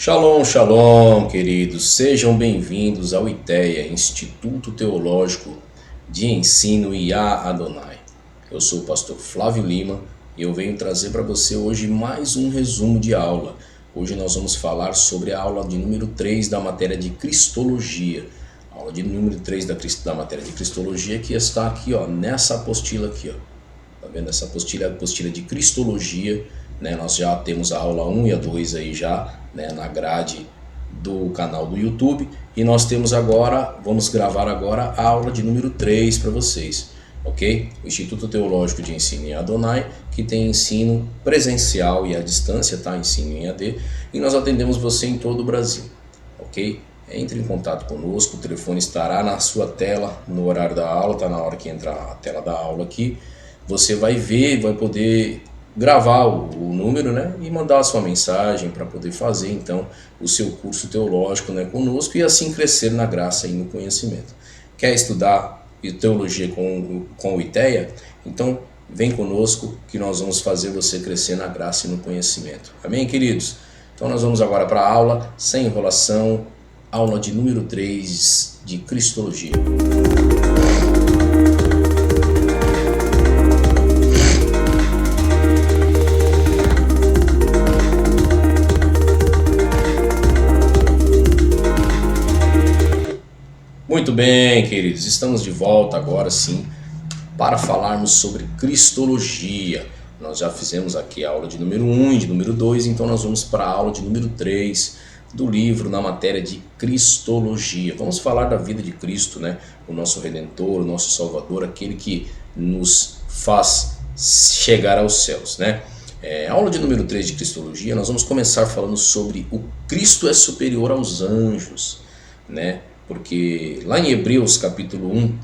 Shalom, shalom, queridos. Sejam bem-vindos ao ITEA, Instituto Teológico de Ensino Yah Adonai. Eu sou o pastor Flávio Lima e eu venho trazer para você hoje mais um resumo de aula. Hoje nós vamos falar sobre a aula de número 3 da matéria de Cristologia. A aula de número 3 da matéria de Cristologia que está aqui, ó, nessa apostila aqui, ó. Tá vendo? Essa apostila é a apostila de Cristologia, né? Nós já temos a aula 1 e a 2 aí já, né, na grade do canal do YouTube. E nós temos agora, vamos gravar agora a aula de número 3 para vocês, ok? O Instituto Teológico de Ensino em Adonai, que tem ensino presencial e à distância, tá? Ensino em AD. E nós atendemos você em todo o Brasil, ok? Entre em contato conosco, o telefone estará na sua tela no horário da aula, tá na hora que entrar a tela da aula aqui. Você vai ver, vai poder gravar o número, né, e mandar a sua mensagem para poder fazer então o seu curso teológico, né, conosco e assim crescer na graça e no conhecimento. Quer estudar teologia com o ITEA? Então vem conosco que nós vamos fazer você crescer na graça e no conhecimento. Amém, queridos? Então nós vamos agora para a aula, sem enrolação, aula de número 3 de Cristologia. Muito bem, queridos, estamos de volta agora sim para falarmos sobre Cristologia. Nós já fizemos aqui a aula de número 1 e de número 2, então nós vamos para a aula de número 3 do livro na matéria de Cristologia. Vamos falar da vida de Cristo, né? O nosso Redentor, o nosso Salvador, aquele que nos faz chegar aos céus, né? A aula de número 3 de Cristologia, nós vamos começar falando sobre o Cristo é superior aos anjos, né? Porque lá em Hebreus capítulo 1,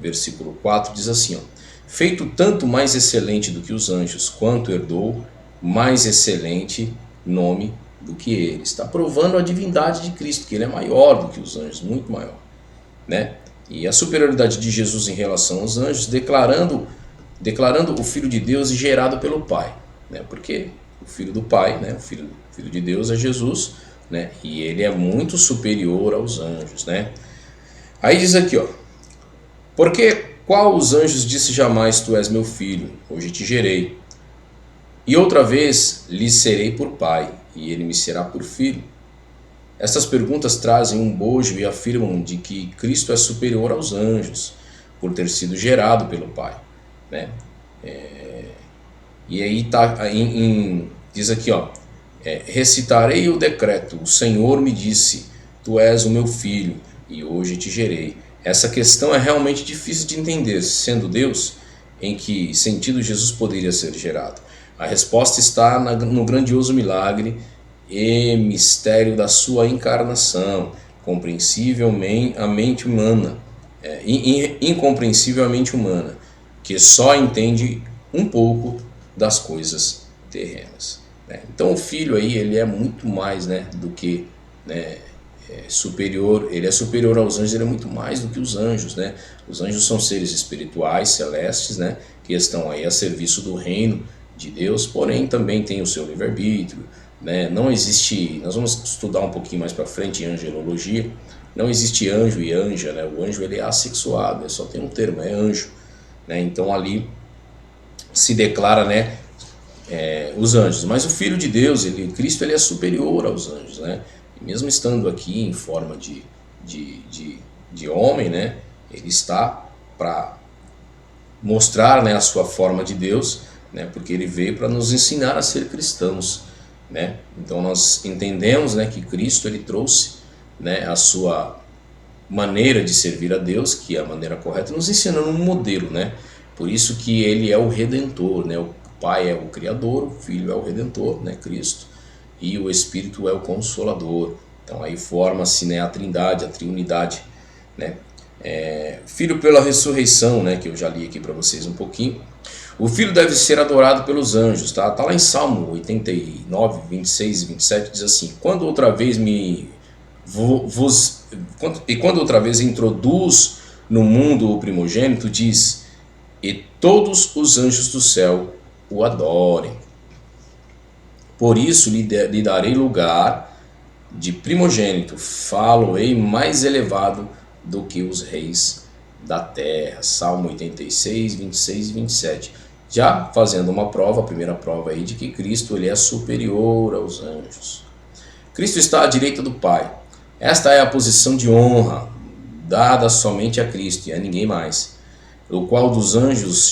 versículo 4, diz assim, ó, feito tanto mais excelente do que os anjos, quanto herdou mais excelente nome do que eles. Está provando a divindade de Cristo, que ele é maior do que os anjos, muito maior, né? E a superioridade de Jesus em relação aos anjos, declarando o Filho de Deus e gerado pelo Pai, né? Porque o Filho do Pai, né? O Filho de Deus é Jesus, né? E ele é muito superior aos anjos, né? Aí diz aqui, ó, porque qual os anjos disse jamais tu és meu filho, hoje te gerei, e outra vez lhe serei por pai, e ele me será por filho. Essas perguntas trazem um bojo e afirmam de que Cristo é superior aos anjos, por ter sido gerado pelo Pai, né? E aí tá, diz aqui, ó, recitarei o decreto, o Senhor me disse, tu és o meu filho, e hoje te gerei. Essa questão é realmente difícil de entender, sendo Deus, em que sentido Jesus poderia ser gerado? A resposta está no grandioso milagre e mistério da sua encarnação, compreensivelmente humana, incompreensivelmente humana, que só entende um pouco das coisas terrenas. Então o Filho aí, ele é muito mais, né, do que, né, superior, ele é superior aos anjos, ele é muito mais do que os anjos, né? Os anjos são seres espirituais, celestes, né, que estão aí a serviço do reino de Deus, porém também tem o seu livre-arbítrio, né? Não existe, nós vamos estudar um pouquinho mais para frente em angelologia, não existe anjo e anja, né? O anjo, ele é assexuado, só tem um termo, é anjo, né? Então ali se declara, né, os anjos, mas o Filho de Deus, Cristo, ele é superior aos anjos, né? E mesmo estando aqui em forma de homem, né, ele está para mostrar, né, a sua forma de Deus, né, porque ele veio para nos ensinar a ser cristãos, né? Então nós entendemos, né, que Cristo, ele trouxe, né, a sua maneira de servir a Deus, que é a maneira correta, nos ensinando um modelo, né? Por isso que ele é o Redentor, né? O Pai é o Criador, o Filho é o Redentor, né, Cristo, e o Espírito é o Consolador. Então aí forma-se, né, a Trindade, a Triunidade, né? Filho pela ressurreição, né, que eu já li aqui para vocês um pouquinho. O Filho deve ser adorado pelos anjos, tá? Tá lá em Salmo 89, 26 e 27, diz assim, quando outra vez quando outra vez introduz no mundo o primogênito, diz, e todos os anjos do céu o adorem. Por isso lhe darei lugar de primogênito falo-ei mais elevado do que os reis da terra. Salmo 86, 26 e 27. Já fazendo uma prova, a primeira prova aí de que Cristo ele é superior aos anjos. Cristo está à direita do Pai. Esta é a posição de honra dada somente a Cristo e a ninguém mais. O qual dos anjos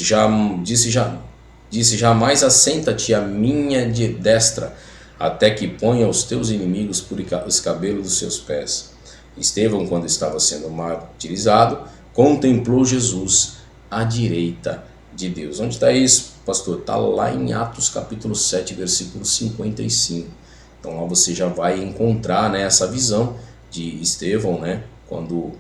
disse jamais assenta-te à minha destra, até que ponha os teus inimigos por escabelo dos seus pés. Estevão, quando estava sendo martirizado, contemplou Jesus à direita de Deus. Onde está isso, pastor? Está lá em Atos capítulo 7, versículo 55. Então lá você já vai encontrar, né, essa visão de Estevão, né, quando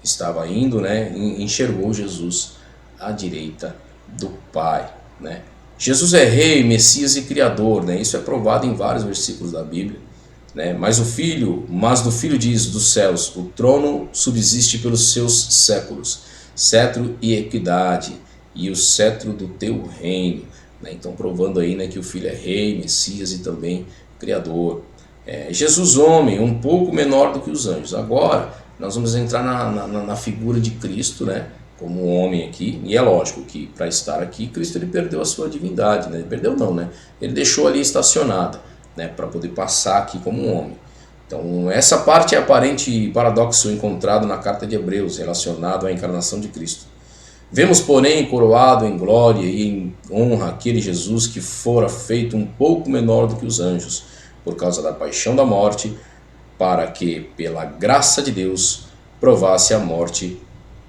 estava indo, né, enxergou Jesus à direita do Pai, né. Jesus é rei, Messias e Criador, né, isso é provado em vários versículos da Bíblia, né, mas do Filho diz dos céus, o trono subsiste pelos seus séculos, cetro e equidade, e o cetro do teu reino, né, então provando aí, né, que o Filho é rei, Messias e também Criador. Jesus homem, um pouco menor do que os anjos. Agora nós vamos entrar na figura de Cristo, né, como homem aqui, e é lógico que para estar aqui, Cristo ele perdeu a sua divindade, né? Ele perdeu não, né? Ele deixou ali estacionada, né, para poder passar aqui como um homem. Então essa parte é aparente paradoxo encontrado na carta de Hebreus, relacionado à encarnação de Cristo. Vemos, porém, coroado em glória e em honra aquele Jesus que fora feito um pouco menor do que os anjos, por causa da paixão da morte, para que, pela graça de Deus, provasse a morte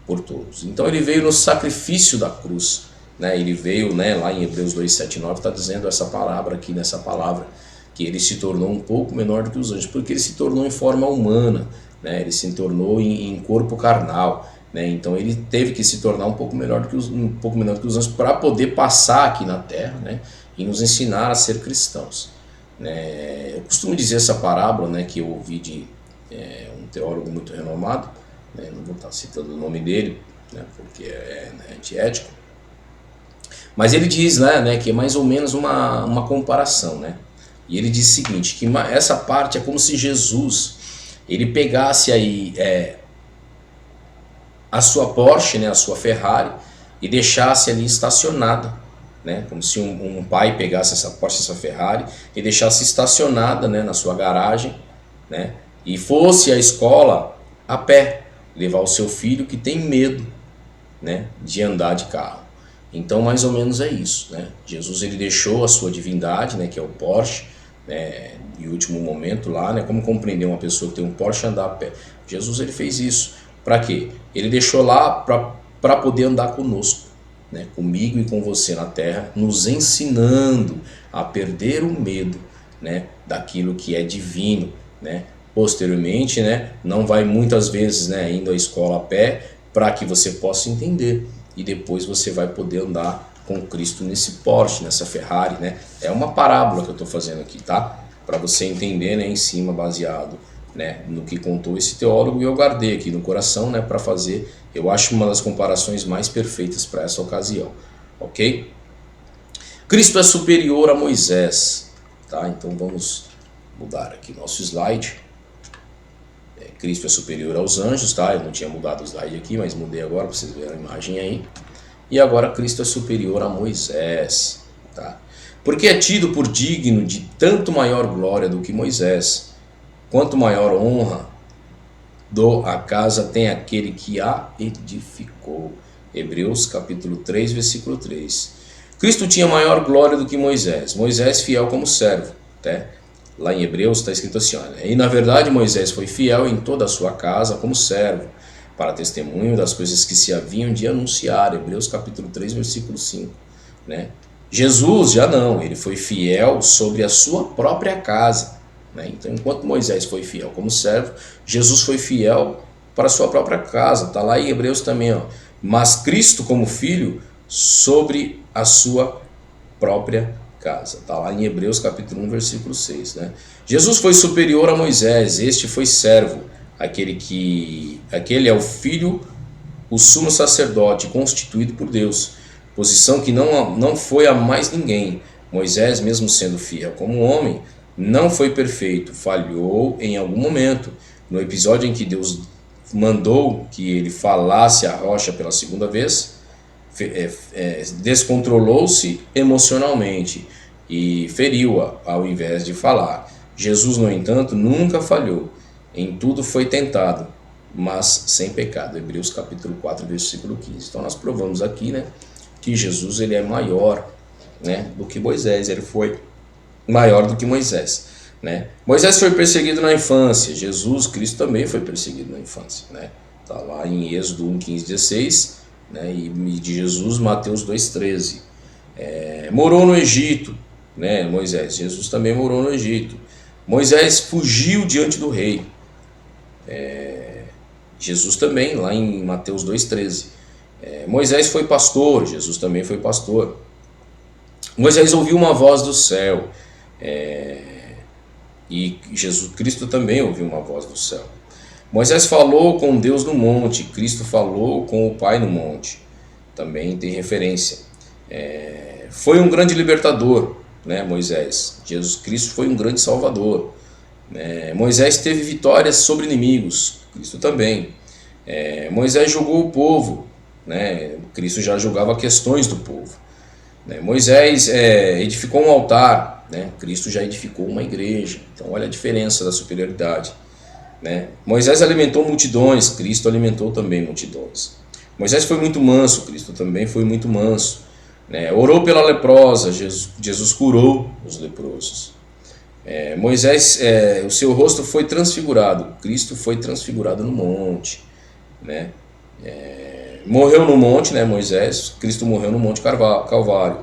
por todos. Então ele veio no sacrifício da cruz, né? Ele veio, né, lá em Hebreus 2, 7 e 9, está dizendo essa palavra aqui, nessa palavra, que ele se tornou um pouco menor do que os anjos, porque ele se tornou em forma humana, né? Ele se tornou em corpo carnal, né? Então ele teve que se tornar um pouco menor do que os anjos para poder passar aqui na terra, né, e nos ensinar a ser cristãos. Eu costumo dizer essa parábola, né, que eu ouvi de um teólogo muito renomado, né, não vou estar citando o nome dele, né, porque é antiético, mas ele diz, né, que é mais ou menos uma comparação, né, e ele diz o seguinte, que essa parte é como se Jesus ele pegasse aí a sua Porsche, né, a sua Ferrari, e deixasse ali estacionada, né, como se um pai pegasse essa Porsche, essa Ferrari, e deixasse estacionada, né, na sua garagem, né, e fosse à escola a pé, levar o seu filho que tem medo, né, de andar de carro. Então mais ou menos é isso, né? Jesus ele deixou a sua divindade, né, que é o Porsche, né, em último momento lá, né, como compreender uma pessoa que tem um Porsche andar a pé? Jesus ele fez isso para quê? Ele deixou lá para poder andar conosco, né, comigo e com você na terra, nos ensinando a perder o medo, né, daquilo que é divino, né. Posteriormente, né, não vai muitas vezes, né, indo à escola a pé para que você possa entender e depois você vai poder andar com Cristo nesse Porsche, nessa Ferrari, né. É uma parábola que eu estou fazendo aqui, tá? Para você entender, né, em cima, baseado, né, no que contou esse teólogo, e eu guardei aqui no coração, né, para fazer, eu acho uma das comparações mais perfeitas para essa ocasião, ok? Cristo é superior a Moisés, tá? Então vamos mudar aqui nosso slide. Cristo é superior aos anjos, tá? Eu não tinha mudado o slide aqui, mas mudei agora para vocês verem a imagem aí. E agora Cristo é superior a Moisés, tá? Porque é tido por digno de tanto maior glória do que Moisés. Quanto maior honra a casa tem aquele que a edificou. Hebreus capítulo 3, versículo 3. Cristo tinha maior glória do que Moisés. Moisés fiel como servo, tá? Lá em Hebreus está escrito assim, olha, e na verdade Moisés foi fiel em toda a sua casa como servo, para testemunho das coisas que se haviam de anunciar. Hebreus capítulo 3, versículo 5. Né? Jesus já não, ele foi fiel sobre a sua própria casa. Né? Então, enquanto Moisés foi fiel como servo, Jesus foi fiel para a sua própria casa. Está lá em Hebreus também, ó. Mas Cristo como filho sobre a sua própria casa. Está lá em Hebreus capítulo 1, versículo 6. Né? Jesus foi superior a Moisés, este foi servo, aquele é o filho, o sumo sacerdote, constituído por Deus, posição que não foi a mais ninguém. Moisés, mesmo sendo fiel como homem, não foi perfeito, falhou em algum momento. No episódio em que Deus mandou que ele falasse a rocha pela segunda vez, descontrolou-se emocionalmente e feriu-a ao invés de falar. Jesus, no entanto, nunca falhou. Em tudo foi tentado, mas sem pecado. Hebreus capítulo 4, versículo 15. Então nós provamos aqui, né, que Jesus ele é maior, né, do que Moisés. Ele foi maior do que Moisés, né? Moisés foi perseguido na infância. Jesus Cristo também foi perseguido na infância, né? Tá lá em Êxodo 1, 15, 16, né? E de Jesus, Mateus 2,13. Morou no Egito, né? Moisés. Jesus também morou no Egito. Moisés fugiu diante do rei. Jesus também, lá em Mateus 2,13. Moisés foi pastor. Jesus também foi pastor. Moisés ouviu uma voz do céu. E Jesus Cristo também ouviu uma voz do céu. Moisés falou com Deus no monte. Cristo falou com o Pai no monte. Também tem referência. Foi um grande libertador, né, Moisés. Jesus Cristo foi um grande salvador. Moisés teve vitórias sobre inimigos. Cristo também. Moisés julgou o povo, né? Cristo já julgava questões do povo. Moisés edificou um altar, né? Cristo já edificou uma igreja. Então olha a diferença da superioridade, né? Moisés alimentou multidões, Cristo alimentou também multidões. Moisés foi muito manso, Cristo também foi muito manso, né? Orou pela leprosa, Jesus curou os leprosos. Moisés, o seu rosto foi transfigurado, Cristo foi transfigurado no monte, né? Morreu no monte, né, Moisés. Cristo morreu no monte Calvário.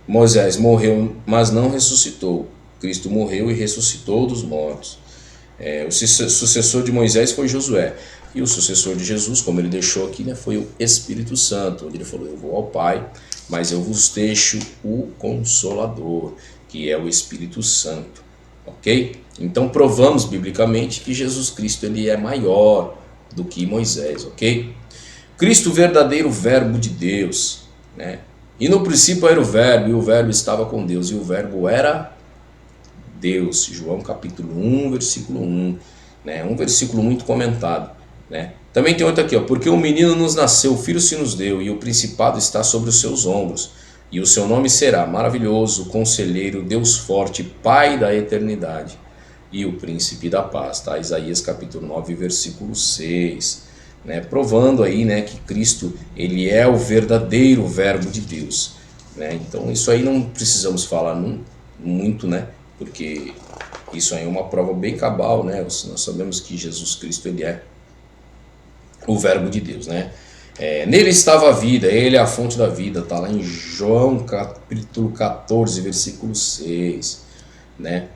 Moisés morreu, mas não ressuscitou. Cristo morreu e ressuscitou dos mortos. O sucessor de Moisés foi Josué. E o sucessor de Jesus, como ele deixou aqui, né, foi o Espírito Santo, onde ele falou: eu vou ao Pai, mas eu vos deixo o Consolador, que é o Espírito Santo. Ok? Então provamos biblicamente que Jesus Cristo ele é maior do que Moisés. Ok? Cristo, o verdadeiro verbo de Deus, né? E no princípio era o verbo, e o verbo estava com Deus, e o verbo era Deus. João capítulo 1, versículo 1, né? Um versículo muito comentado, né? Também tem outro aqui, ó: porque um menino nos nasceu, o filho se nos deu, e o principado está sobre os seus ombros, e o seu nome será Maravilhoso, Conselheiro, Deus Forte, Pai da Eternidade, e o Príncipe da Paz. Tá? Isaías capítulo 9, versículo 6. Né, provando aí, né, que Cristo ele é o verdadeiro verbo de Deus, né? Então isso aí não precisamos falar muito, né, porque isso aí é uma prova bem cabal, né? Nós sabemos que Jesus Cristo ele é o verbo de Deus, né? Nele estava a vida, ele é a fonte da vida, tá lá em João capítulo 14, versículo 6, né?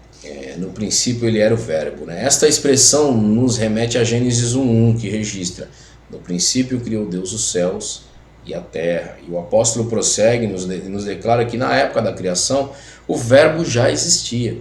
No princípio ele era o verbo, né? Esta expressão nos remete a Gênesis 1:1, que registra: no princípio criou Deus os céus e a terra. E o apóstolo prossegue e nos declara que na época da criação o verbo já existia,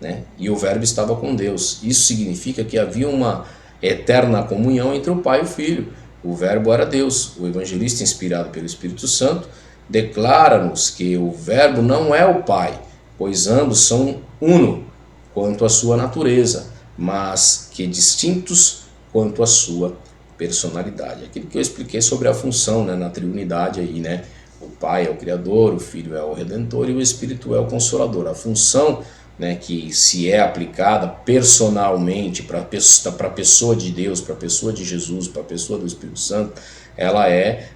né? E o verbo estava com Deus. Isso significa que havia uma eterna comunhão entre o Pai e o Filho. O verbo era Deus. O evangelista, inspirado pelo Espírito Santo, declara-nos que o verbo não é o Pai, pois ambos são uno quanto à sua natureza, mas que distintos quanto à sua personalidade. Aquilo que eu expliquei sobre a função, né, na triunidade aí, né? O Pai é o Criador, o Filho é o Redentor e o Espírito é o Consolador. A função, né, que se é aplicada personalmente para a pessoa de Deus, para a pessoa de Jesus, para a pessoa do Espírito Santo, ela é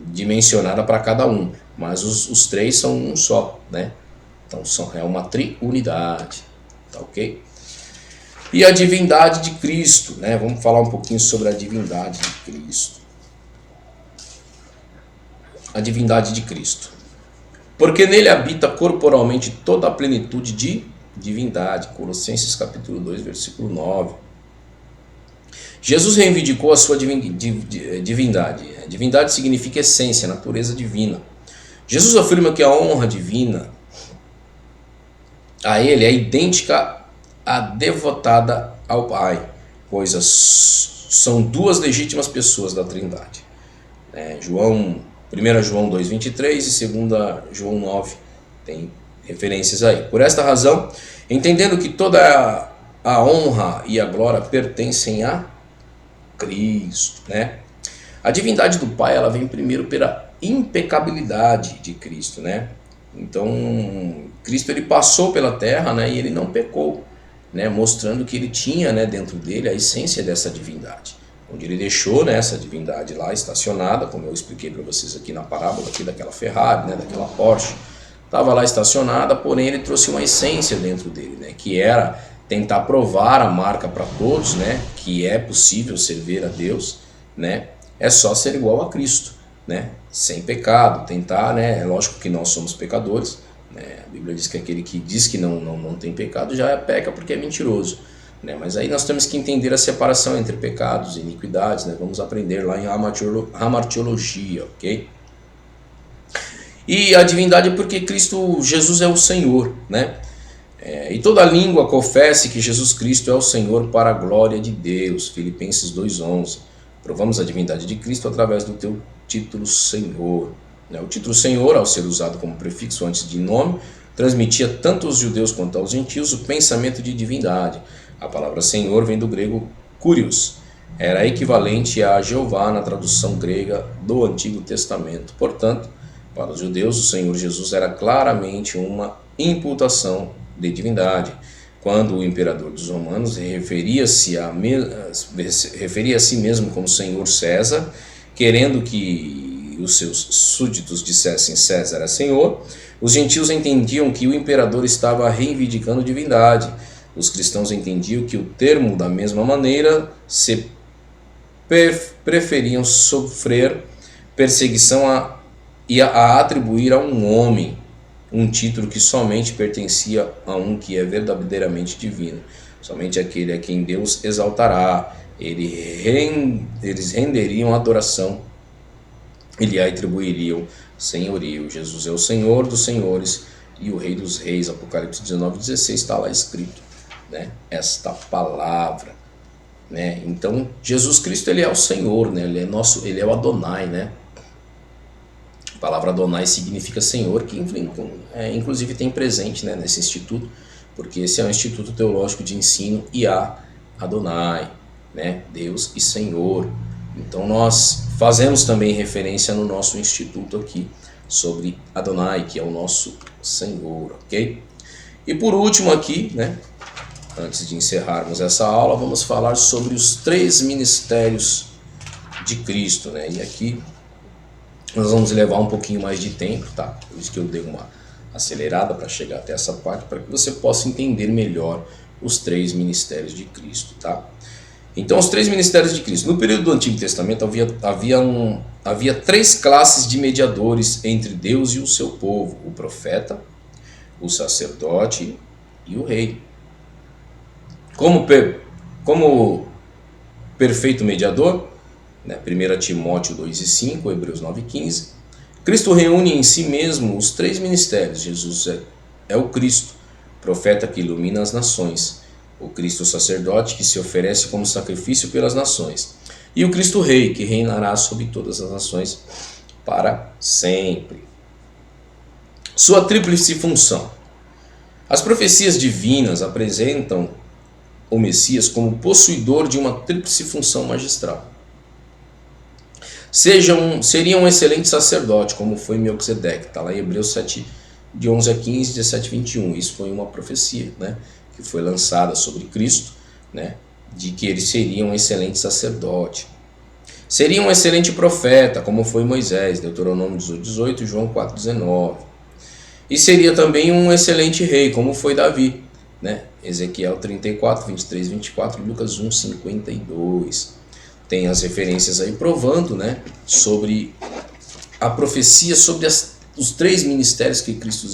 dimensionada para cada um, mas os três são um só, né? Então é uma triunidade. Tá, ok? E a divindade de Cristo, né? Vamos falar um pouquinho sobre a divindade de Cristo. A divindade de Cristo. Porque nele habita corporalmente toda a plenitude de divindade. Colossenses capítulo 2, versículo 9. Jesus reivindicou a sua divindade. Divindade significa essência, natureza divina. Jesus afirma que a honra divina a ele é idêntica à devotada ao Pai, pois são duas legítimas pessoas da Trindade. 1 João 2,23 e 2 João 9 tem referências aí. Por esta razão, entendendo que toda a honra e a glória pertencem a Cristo, né? A divindade do Pai, ela vem primeiro pela impecabilidade de Cristo, né? Então, Cristo ele passou pela terra, né, e ele não pecou, né, mostrando que ele tinha, né, dentro dele a essência dessa divindade. Onde ele deixou, né, essa divindade lá estacionada, como eu expliquei para vocês aqui na parábola aqui daquela Ferrari, né, daquela Porsche, estava lá estacionada, porém ele trouxe uma essência dentro dele, né, que era tentar provar a marca para todos, né, que é possível servir a Deus, né, é só ser igual a Cristo, né, sem pecado, tentar, né, é lógico que nós somos pecadores, né, a Bíblia diz que aquele que diz que não tem pecado já peca porque é mentiroso, né, mas aí nós temos que entender a separação entre pecados e iniquidades, né, vamos aprender lá em Hamartiologia, ok? E a divindade é porque Cristo, Jesus é o Senhor, né? E toda língua confesse que Jesus Cristo é o Senhor para a glória de Deus. Filipenses 2,11. Provamos a divindade de Cristo através do teu título Senhor. O título Senhor, ao ser usado como prefixo antes de nome, transmitia tanto aos judeus quanto aos gentios o pensamento de divindade. A palavra Senhor vem do grego Kyrios. Era equivalente a Jeová na tradução grega do Antigo Testamento. Portanto, para os judeus, o Senhor Jesus era claramente uma imputação de divindade. Quando o imperador dos romanos referia-se a si mesmo como Senhor César, querendo que os seus súditos dissessem César é Senhor, os gentios entendiam que o imperador estava reivindicando divindade. Os cristãos entendiam que o termo, da mesma maneira, se preferiam sofrer perseguição e a atribuir a um homem um título que somente pertencia a um que é verdadeiramente divino. Somente aquele a quem Deus exaltará. Eles renderiam adoração e lhe atribuiriam senhorio. Jesus é o Senhor dos senhores e o Rei dos reis. Apocalipse 19:16 está lá escrito, né? Esta palavra, né? Então, Jesus Cristo ele é o Senhor, né? Ele é o Adonai, né? A palavra Adonai significa Senhor, que inclusive tem presente, né, nesse instituto, porque esse é um instituto teológico de ensino Yah Adonai, né, Deus e Senhor. Então nós fazemos também referência no nosso instituto aqui sobre Adonai, que é o nosso Senhor, ok? E por último aqui, né, antes de encerrarmos essa aula, vamos falar sobre os 3 ministérios de Cristo, né? E aqui nós vamos levar um pouquinho mais de tempo, tá? Por isso que eu dei uma acelerada para chegar até essa parte, para que você possa entender melhor os 3 ministérios de Cristo, tá? Então, os 3 ministérios de Cristo. No período do Antigo Testamento havia 3 classes de mediadores entre Deus e o seu povo: o profeta, o sacerdote e o rei. Como perfeito mediador, né, 1 Timóteo 2,5, Hebreus 9,15, Cristo reúne em si mesmo os 3 ministérios. Jesus é o Cristo, profeta que ilumina as nações, o Cristo sacerdote que se oferece como sacrifício pelas nações, e o Cristo Rei que reinará sobre todas as nações para sempre. Sua tríplice função. As profecias divinas apresentam o Messias como possuidor de uma tríplice função magistral. Seria um excelente sacerdote, como foi Melquisedeque, está lá em Hebreus 7, de 11 a 15, 17 a 21. Isso foi uma profecia, né, que foi lançada sobre Cristo, né, de que ele seria um excelente sacerdote. Seria um excelente profeta, como foi Moisés, Deuteronômio 18, João 4, 19. E seria também um excelente rei, como foi Davi, né, Ezequiel 34, 23, 24 e Lucas 1, 52. Tem as referências aí provando, né, sobre a profecia sobre os 3 ministérios que Cristo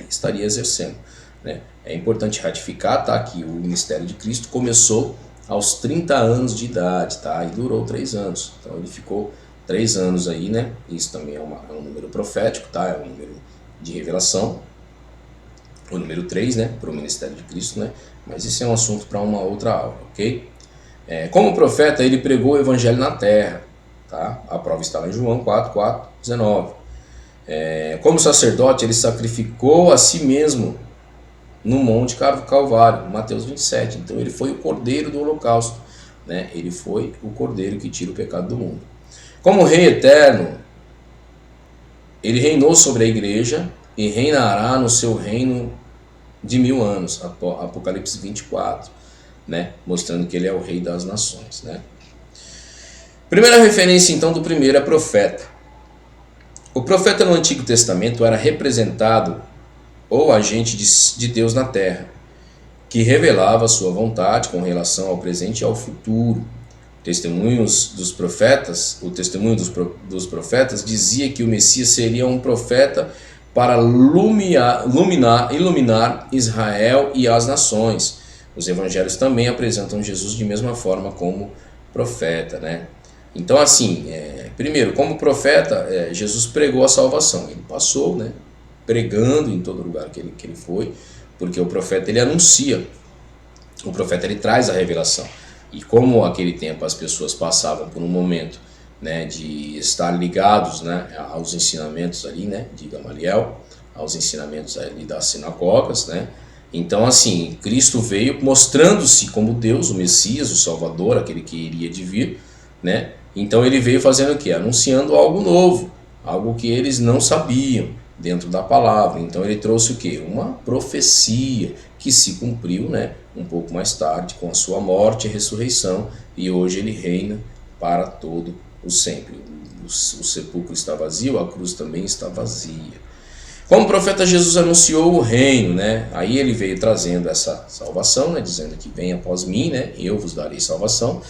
estaria exercendo, né. É importante ratificar, tá, que o ministério de Cristo começou aos 30 anos de idade, tá, e durou 3 anos. Então ele ficou 3 anos aí, né. Isso também é um número profético, tá, é um número de revelação. O número 3, né, para o ministério de Cristo, né, mas isso é um assunto para uma outra aula, ok? Como profeta, ele pregou o evangelho na terra, tá? A prova está lá em João 4, 19. Como sacerdote, ele sacrificou a si mesmo no Monte Calvário, Mateus 27. Então ele foi o cordeiro do holocausto, né? Ele foi o cordeiro que tira o pecado do mundo. Como rei eterno, ele reinou sobre a igreja e reinará no seu reino de 1000 anos, Apocalipse 24, né? Mostrando que ele é o rei das nações, né? Primeira referência então do primeiro é profeta. O profeta no Antigo Testamento era representado ou agente de Deus na terra, que revelava a sua vontade com relação ao presente e ao futuro. Testemunhos dos profetas, o testemunho dos profetas dizia que o Messias seria um profeta para iluminar Israel e as nações. Os evangelhos também apresentam Jesus de mesma forma como profeta, né? Então, assim, primeiro, como profeta, Jesus pregou a salvação. Ele passou, né, pregando em todo lugar que ele foi, porque o profeta ele anuncia, o profeta ele traz a revelação. E como naquele tempo as pessoas passavam por um momento, né, de estar ligados, né, aos ensinamentos ali, né, de Gamaliel, aos ensinamentos ali das sinagogas, né? Então, assim, Cristo veio mostrando-se como Deus, o Messias, o Salvador, aquele que iria de vir, né? Então ele veio fazendo o quê? Anunciando algo novo, algo que eles não sabiam dentro da palavra. Então ele trouxe o quê? Uma profecia que se cumpriu, né, um pouco mais tarde com a sua morte e ressurreição, e hoje ele reina para todo o sempre. O sepulcro está vazio, a cruz também está vazia. Como o profeta Jesus anunciou o reino, né? Aí ele veio trazendo essa salvação, né? Dizendo que vem após mim, né? Eu vos darei salvação.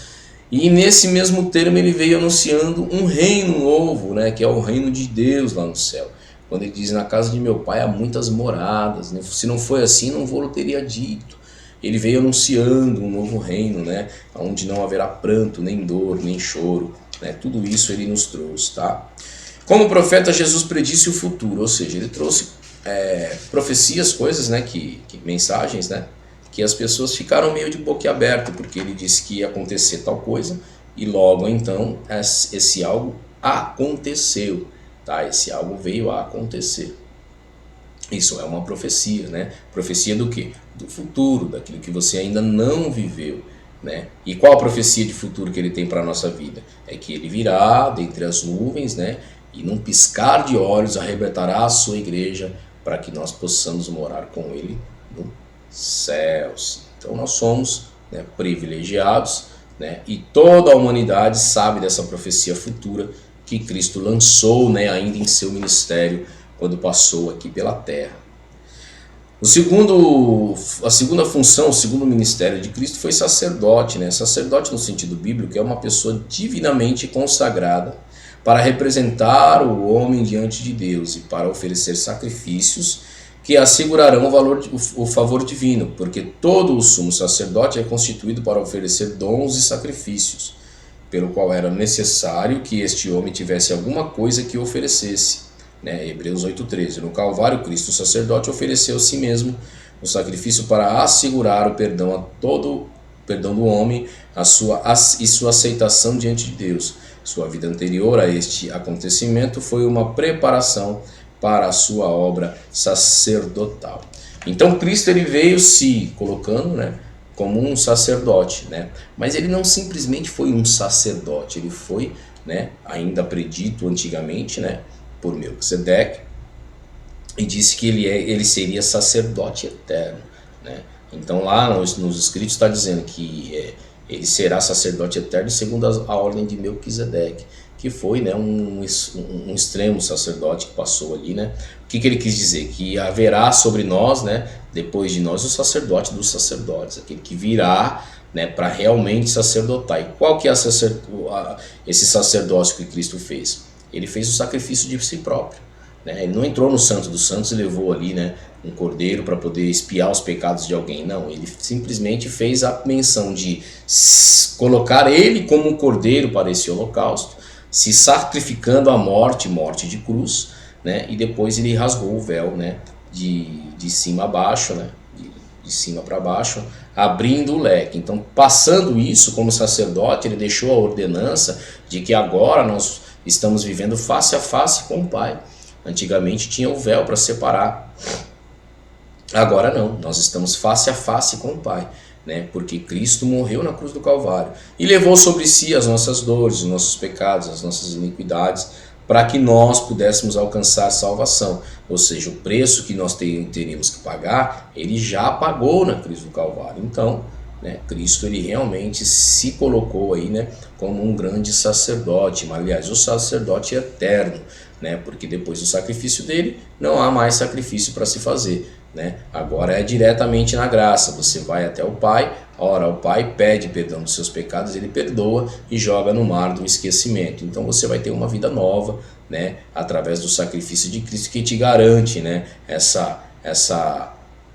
E nesse mesmo termo ele veio anunciando um reino novo, né? Que é o reino de Deus lá no céu. Quando ele diz, na casa de meu pai há muitas moradas, né? Se não foi assim, não vou teria dito. Ele veio anunciando um novo reino, né? Onde não haverá pranto, nem dor, nem choro, né? Tudo isso ele nos trouxe, tá? Como profeta, Jesus predisse o futuro, ou seja, ele trouxe profecias, coisas, né, mensagens, né, que as pessoas ficaram meio de boca aberta, porque ele disse que ia acontecer tal coisa, e logo então esse algo aconteceu, tá? Esse algo veio a acontecer. Isso é uma profecia, né? Profecia do quê? Do futuro, daquilo que você ainda não viveu, né? E qual a profecia de futuro que ele tem para a nossa vida? É que ele virá dentre as nuvens, né? E num piscar de olhos arrebatará a sua igreja para que nós possamos morar com ele nos céus. Então nós somos, né, privilegiados, né? E toda a humanidade sabe dessa profecia futura que Cristo lançou, né, ainda em seu ministério quando passou aqui pela terra. A segunda função, o segundo ministério de Cristo foi sacerdote, né? Sacerdote no sentido bíblico é uma pessoa divinamente consagrada para representar o homem diante de Deus e para oferecer sacrifícios que assegurarão o favor divino, porque todo o sumo sacerdote é constituído para oferecer dons e sacrifícios, pelo qual era necessário que este homem tivesse alguma coisa que oferecesse, né? Hebreus 8,13. No Calvário, Cristo, o sacerdote, ofereceu a si mesmo o sacrifício para assegurar o perdão do homem e sua aceitação diante de Deus. Sua vida anterior a este acontecimento foi uma preparação para a sua obra sacerdotal. Então Cristo ele veio se colocando, né, como um sacerdote, né? Mas ele não simplesmente foi um sacerdote, ele foi, né, ainda predito antigamente, né, por Melquisedeque, e disse que ele seria sacerdote eterno, né? Então lá nos escritos está dizendo que ele será sacerdote eterno segundo a ordem de Melquisedeque, que foi, né, um extremo sacerdote que passou ali, né? O que ele quis dizer? Que haverá sobre nós, né, depois de nós, o sacerdote dos sacerdotes, aquele que virá, né, para realmente sacerdotar. E qual que é esse sacerdócio que Cristo fez? Ele fez o sacrifício de si próprio, né? Ele não entrou no Santo dos Santos e levou ali, né, um cordeiro para poder expiar os pecados de alguém. Não, ele simplesmente fez a menção de colocar ele como um cordeiro para esse holocausto, se sacrificando à morte de cruz, né? E depois ele rasgou o véu, né, de cima a baixo, né, de cima para baixo, abrindo o leque. Então, passando isso como sacerdote, ele deixou a ordenança de que agora nós estamos vivendo face a face com o Pai. Antigamente tinha o véu para separar Agora não, nós estamos face a face com o Pai, né? Porque Cristo morreu na cruz do Calvário e levou sobre si as nossas dores, os nossos pecados, as nossas iniquidades, para que nós pudéssemos alcançar salvação. Ou seja, o preço que nós teríamos que pagar, ele já pagou na cruz do Calvário. Então, né, Cristo ele realmente se colocou aí, né, como um grande sacerdote, mas, aliás, o sacerdote eterno, né, porque depois do sacrifício dele não há mais sacrifício para se fazer, né? Agora é diretamente na graça, você vai até o Pai, ora ao Pai, pede perdão dos seus pecados, ele perdoa e joga no mar do esquecimento. Então você vai ter uma vida nova, né, através do sacrifício de Cristo, que te garante, né,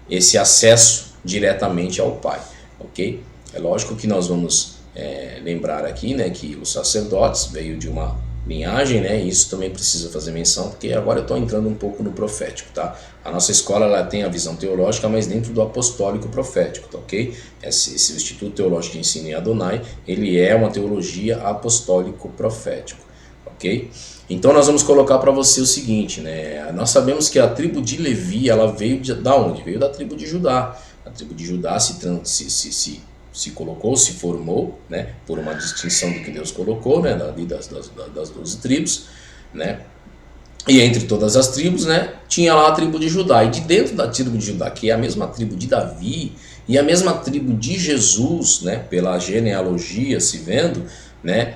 esse acesso diretamente ao Pai, ok? É lógico que nós vamos lembrar aqui, né, que os sacerdotes veio de uma linhagem, né, e isso também precisa fazer menção, porque agora eu estou entrando um pouco no profético, tá? A nossa escola ela tem a visão teológica, mas dentro do apostólico profético, tá, ok? Esse Instituto Teológico de Ensino em Adonai, ele é uma teologia apostólico profético, ok? Então nós vamos colocar para você o seguinte, né? Nós sabemos que a tribo de Levi, ela veio da onde? Veio da tribo de Judá. A tribo de Judá se colocou, se formou, né, por uma distinção do que Deus colocou, né, das 12 tribos, né, e entre todas as tribos, né, tinha lá a tribo de Judá, e de dentro da tribo de Judá, que é a mesma tribo de Davi, e a mesma tribo de Jesus, né, pela genealogia se vendo, né,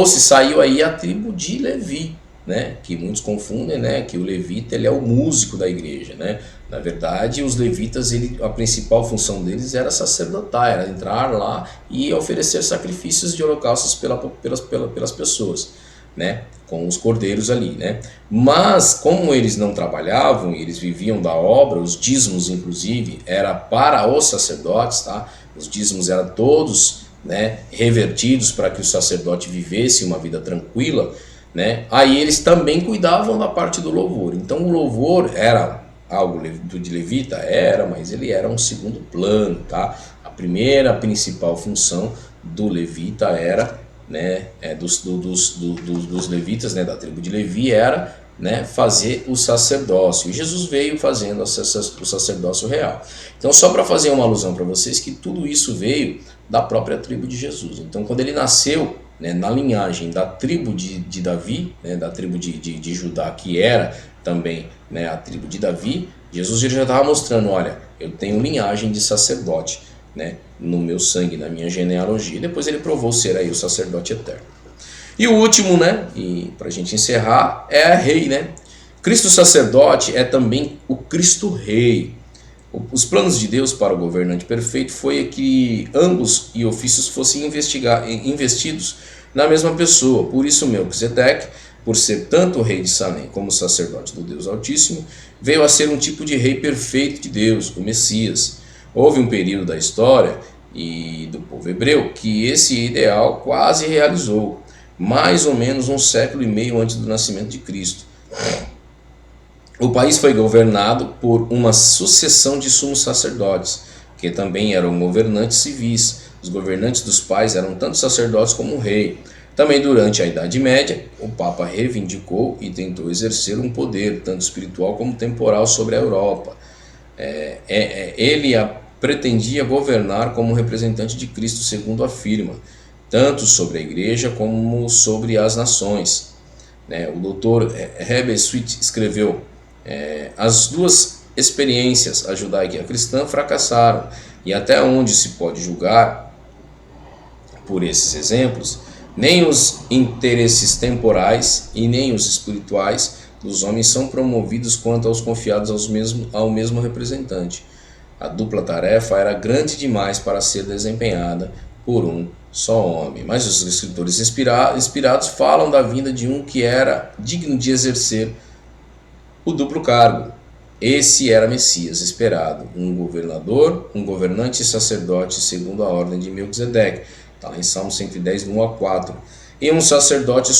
saiu aí a tribo de Levi, né, que muitos confundem, né, que o levita ele é o músico da igreja, né. Na verdade, os levitas, a principal função deles era sacerdotar, era entrar lá e oferecer sacrifícios de holocaustos pelas pessoas, né, com os cordeiros ali, né. Mas como eles não trabalhavam, eles viviam da obra, os dízimos inclusive era para os sacerdotes, tá? Os dízimos eram todos, né, revertidos para que o sacerdote vivesse uma vida tranquila, né. Aí eles também cuidavam da parte do louvor. Então o louvor era algo de levita? Era, mas ele era um segundo plano, tá? A principal função do levita era, né, dos levitas, né, da tribo de Levi era, né, fazer o sacerdócio. E Jesus veio fazendo o sacerdócio real. Então, só para fazer uma alusão para vocês que tudo isso veio da própria tribo de Jesus. Então, quando ele nasceu, né, na linhagem da tribo de Davi, né, da tribo de Judá, que era também, né, a tribo de Davi, Jesus já estava mostrando, olha, eu tenho linhagem de sacerdote, né, no meu sangue, na minha genealogia. E depois ele provou ser aí o sacerdote eterno. E o último, né, e para a gente encerrar, é rei, né? Cristo sacerdote é também o Cristo rei. Os planos de Deus para o governante perfeito foi que ambos e ofícios fossem investidos na mesma pessoa. Por isso Melquisedeque, por ser tanto o rei de Salém como sacerdote do Deus Altíssimo, veio a ser um tipo de rei perfeito de Deus, o Messias. Houve um período da história e do povo hebreu que esse ideal quase realizou, mais ou menos 1,5 séculos antes do nascimento de Cristo. O país foi governado por uma sucessão de sumos sacerdotes, que também eram governantes civis. Os governantes dos pais eram tanto sacerdotes como o rei. Também durante a Idade Média, o Papa reivindicou e tentou exercer um poder, tanto espiritual como temporal, sobre a Europa. Ele pretendia governar como representante de Cristo, segundo afirma, tanto sobre a Igreja como sobre as nações. O doutor Heber Sweet escreveu: as duas experiências, a judaica e a cristã, fracassaram, e até onde se pode julgar por esses exemplos, nem os interesses temporais e nem os espirituais dos homens são promovidos quanto aos confiados ao mesmo representante. A dupla tarefa era grande demais para ser desempenhada por um só homem. Mas os escritores inspirados falam da vinda de um que era digno de exercer o duplo cargo. Esse era Messias esperado, um governador, um governante e sacerdote segundo a ordem de Melquisedeque. Está lá em Salmo 110, 1 a 4. E um sacerdote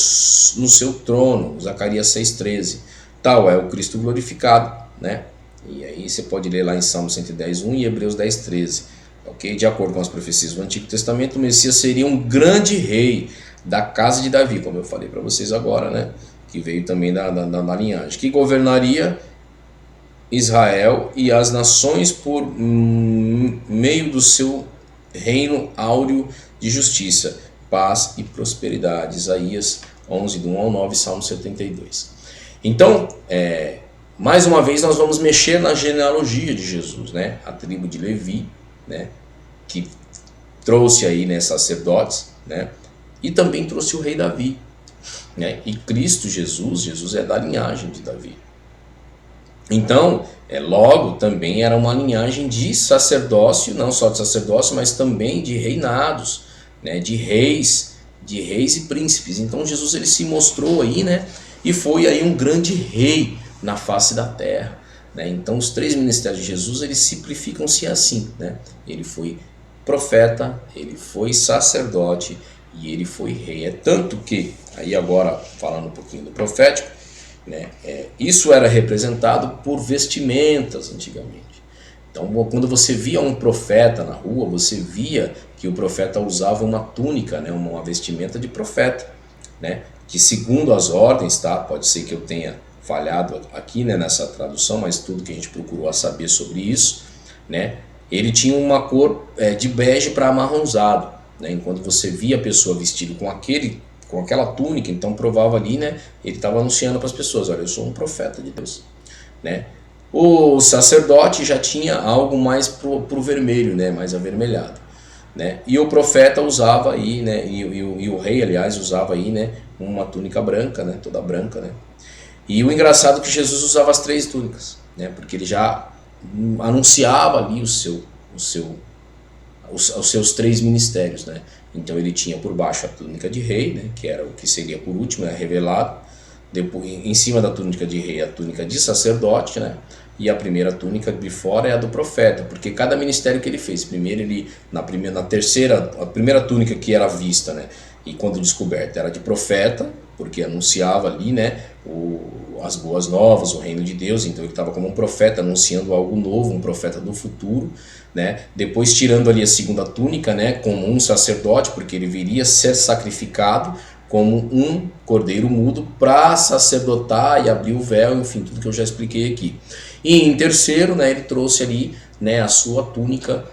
no seu trono, Zacarias 6,13. Tal é o Cristo glorificado, né? E aí você pode ler lá em Salmo 110, 1 e Hebreus 10, 13. Okay? De acordo com as profecias do Antigo Testamento, o Messias seria um grande rei da casa de Davi, como eu falei para vocês agora, né? Que veio também da linhagem, que governaria Israel e as nações por meio do seu reino áureo de justiça, paz e prosperidade. Isaías 11, do 1 ao 9, Salmo 72. Então, mais uma vez nós vamos mexer na genealogia de Jesus, né? A tribo de Levi, né? Que trouxe aí, né, sacerdotes, né? E também trouxe o rei Davi, né? E Cristo Jesus é da linhagem de Davi. Então, logo também era uma linhagem de sacerdócio, não só de sacerdócio, mas também de reinados, né, de reis e príncipes. Então Jesus ele se mostrou aí, né, e foi aí um grande rei na face da terra, né? Então os três ministérios de Jesus eles simplificam-se assim, né? Ele foi profeta, ele foi sacerdote e ele foi rei. É tanto que, aí agora falando um pouquinho do profético, né? Isso era representado por vestimentas antigamente. Então, quando você via um profeta na rua, você via que o profeta usava uma túnica, né? Uma vestimenta de profeta, né? Que segundo as ordens, tá? Pode ser que eu tenha falhado aqui, né, nessa tradução, mas tudo que a gente procurou a saber sobre isso, né? Ele tinha uma cor de bege para amarronzado, né? Enquanto você via a pessoa vestida com aquela túnica, então provava ali, né? Ele estava anunciando para as pessoas, olha, eu sou um profeta de Deus, né? O sacerdote já tinha algo mais pro vermelho, né? Mais avermelhado, né? E o profeta usava aí, né? E o rei, aliás, usava aí, né? Uma túnica branca, né? Toda branca, né? E o engraçado é que Jesus usava as três túnicas, né? Porque ele já anunciava ali os seus três ministérios, né? Então ele tinha por baixo a túnica de rei, né? Que era o que seria por último, né? Revelado. Depois, em cima da túnica de rei, a túnica de sacerdote, né? E a primeira túnica de fora é a do profeta, porque cada ministério que ele fez, primeiro ele na terceira, a primeira túnica que era vista, né? E quando descoberta era de profeta, porque anunciava ali, né? As boas novas, o reino de Deus, então ele estava como um profeta anunciando algo novo, um profeta do futuro, né? Depois tirando ali a segunda túnica, né? Como um sacerdote, porque ele viria ser sacrificado como um cordeiro mudo para sacerdotar e abrir o véu, enfim, tudo que eu já expliquei aqui. E em terceiro, né, ele trouxe ali, né, a sua túnica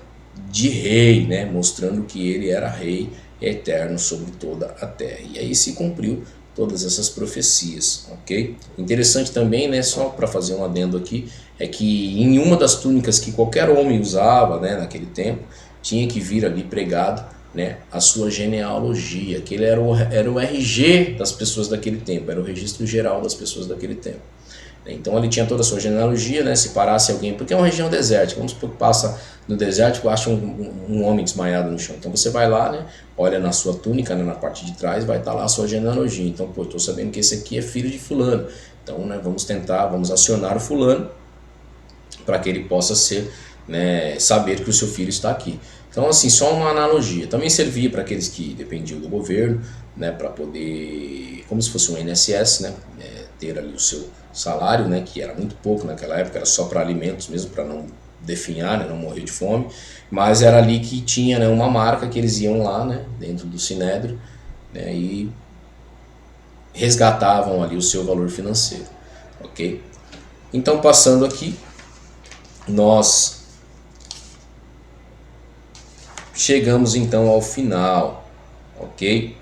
de rei, né, mostrando que ele era rei eterno sobre toda a terra. E aí se cumpriu todas essas profecias, ok? Interessante também, né, só para fazer um adendo aqui, é que em uma das túnicas que qualquer homem usava, né, naquele tempo, tinha que vir ali pregado, né, a sua genealogia, que ele era o RG das pessoas daquele tempo, era o registro geral das pessoas daquele tempo. Então ele tinha toda a sua genealogia, né, se parasse alguém, porque é uma região desértica, vamos supor que passa no deserto e acha um homem desmaiado no chão. Então você vai lá, né, olha na sua túnica, né, na parte de trás, vai estar lá a sua genealogia. Então, pô, estou sabendo que esse aqui é filho de fulano. Então, né, vamos acionar o fulano para que ele possa ser, né, saber que o seu filho está aqui. Então, assim, só uma analogia. Também servia para aqueles que dependiam do governo, né, para poder, como se fosse um INSS, né, ter ali o seu salário, né, que era muito pouco naquela época, era só para alimentos mesmo, para não definhar, né, não morrer de fome, mas era ali que tinha, né, uma marca que eles iam lá, né, dentro do Sinédrio, né, e resgatavam ali o seu valor financeiro, ok? Então, passando aqui, nós chegamos então ao final, ok?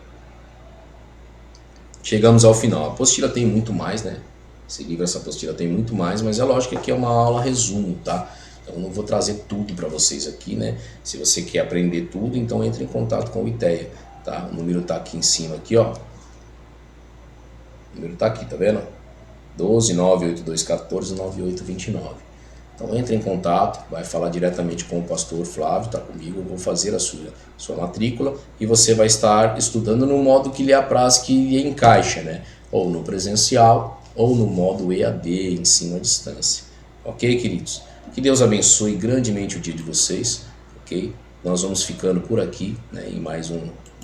Chegamos ao final. A apostila tem muito mais, né? Esse livro, essa apostila tem muito mais, mas é lógico que aqui é uma aula resumo, tá? Então eu não vou trazer tudo para vocês aqui, né? Se você quer aprender tudo, então entre em contato com o ITEA, tá? O número tá aqui em cima, aqui, ó. O número tá aqui, tá vendo? 12 98214 9829. Então entre em contato, vai falar diretamente com o pastor Flávio, tá comigo, eu vou fazer a sua matrícula e você vai estar estudando no modo que lhe apraz, que lhe encaixa, né? Ou no presencial ou no modo EAD, ensino à distância. Ok, queridos? Que Deus abençoe grandemente o dia de vocês, ok? Nós vamos ficando por aqui, né, em mais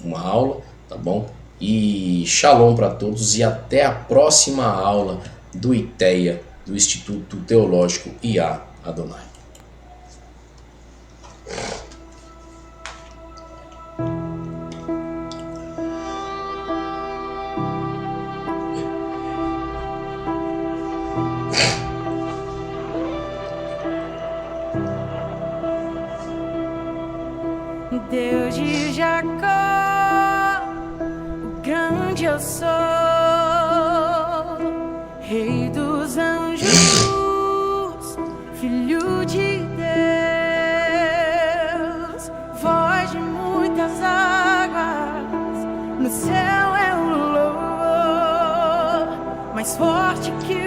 uma aula, tá bom? E shalom para todos e até a próxima aula do ITEA, do Instituto Teológico IA Adonai. Deus de Jacó, o grande eu sou, Rei dos anjos, Filho de Deus, voz de muitas águas, no céu é o louvor, mais forte que